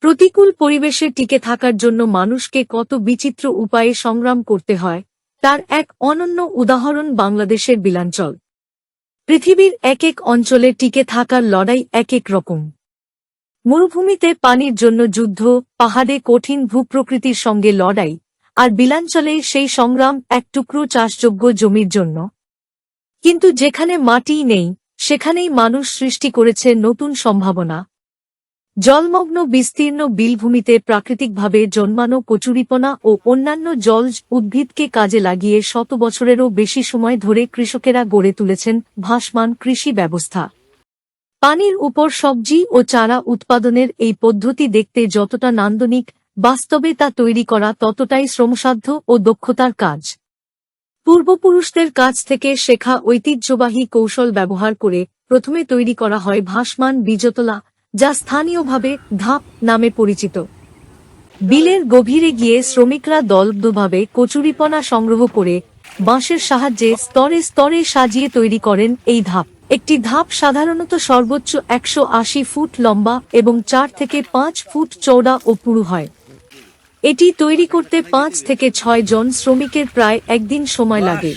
প্রতিকূল পরিবেশে টিকে থাকার জন্য মানুষকে কত বিচিত্র উপায়ে সংগ্রাম করতে হয় তার এক অনন্য উদাহরণ বাংলাদেশের বিলাঞ্চল। পৃথিবীর এক এক অঞ্চলে টিকে থাকার লড়াই এক এক রকম। মরুভূমিতে পানির জন্য যুদ্ধ, পাহাড়ে কঠিন ভূপ্রকৃতির সঙ্গে লড়াই, আর বিলাঞ্চলে সেই সংগ্রাম এক টুকরো চাষযোগ্য জমির জন্য। কিন্তু যেখানে মাটিই নেই সেখানেই মানুষ সৃষ্টি করেছে নতুন সম্ভাবনা। জলমগ্ন বিস্তীর্ণ বিলভূমিতে প্রাকৃতিকভাবে জন্মানো কচুরিপনা ও অন্যান্য জলজ উদ্ভিদকে কাজে লাগিয়ে শত বছরেরও বেশি সময় ধরে কৃষকেরা গড়ে তুলেছেন ভাসমান কৃষি ব্যবস্থা। পানির উপর সবজি ও চারা উৎপাদনের এই পদ্ধতি দেখতে যতটা নান্দনিক, বাস্তবে তা তৈরি করা ততটাই শ্রমসাধ্য ও দক্ষতার কাজ। পূর্বপুরুষদের কাছ থেকে শেখা ঐতিহ্যবাহী কৌশল ব্যবহার করে প্রথমে তৈরি করা হয় ভাসমান বীজতলা, যা স্থানীয়ভাবে ধাপ নামে পরিচিত। বিলের গভীরে গিয়ে শ্রমিকরা দলবদ্ধভাবে কচুরিপনা সংগ্রহ করে বাঁশের সাহায্যে স্তরে স্তরে সাজিয়ে তৈরি করেন এই ধাপ। একটি ধাপ সাধারণত সর্বোচ্চ 180 ফুট লম্বা এবং 4 থেকে 5 ফুট চওড়া ও পুরু হয়। এটি তৈরি করতে 5 থেকে 6 জন শ্রমিকের প্রায় একদিন সময় লাগে।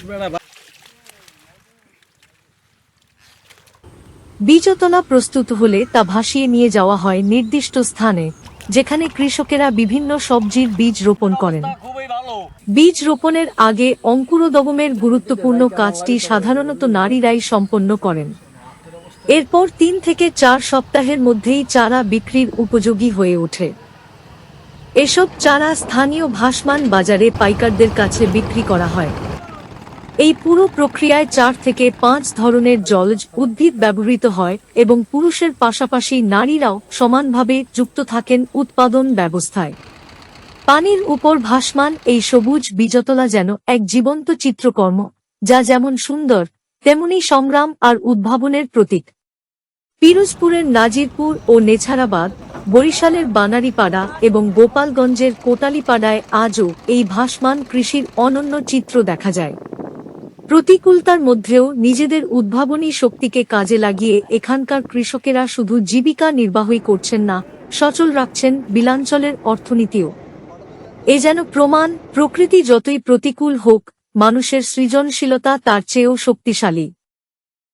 বীজতলা প্রস্তুত হলে তা ভাসিয়ে নিয়ে যাওয়া হয় নির্দিষ্ট স্থানে, যেখানে কৃষকেরা বিভিন্ন সবজির বীজ রোপণ করেন। বীজ রোপণের আগে অঙ্কুরোদ্গমের গুরুত্বপূর্ণ কাজটি সাধারণত নারীরাই সম্পন্ন করেন। এরপর 3 থেকে 4 সপ্তাহের মধ্যেই চারা বিক্রির উপযোগী হয়ে ওঠে। এসব চারা স্থানীয় ভাসমান বাজারে পাইকারদের কাছে বিক্রি করা হয়। এই পুরো প্রক্রিয়ায় 4 থেকে 5 ধরনের জলজ উদ্ভিদ ব্যবহৃত হয় এবং পুরুষের পাশাপাশি নারীরাও সমানভাবে যুক্ত থাকেন উৎপাদন ব্যবস্থায়। পানির উপর ভাসমান এই সবুজ বীজতলা যেন এক জীবন্ত চিত্রকর্ম, যা যেমন সুন্দর তেমনি সংগ্রাম আর উদ্ভাবনের প্রতীক। পিরোজপুরের নাজিরপুর ও নেছারাবাদ, বরিশালের বানারীপাড়া এবং গোপালগঞ্জের কোটালীপাড়ায় আজও এই ভাসমান কৃষির অনন্য চিত্র দেখা যায়। প্রতিকূলতার মধ্যেও নিজেদের উদ্ভাবনী শক্তিকে কাজে লাগিয়ে এখানকার কৃষকেরা শুধু জীবিকা নির্বাহই করছেন না, সচল রাখছেন বিলাঞ্চলের অর্থনীতিও। এ যেন প্রমাণ, প্রকৃতি যতই প্রতিকূল হোক, মানুষের সৃজনশীলতা তার চেয়েও শক্তিশালী।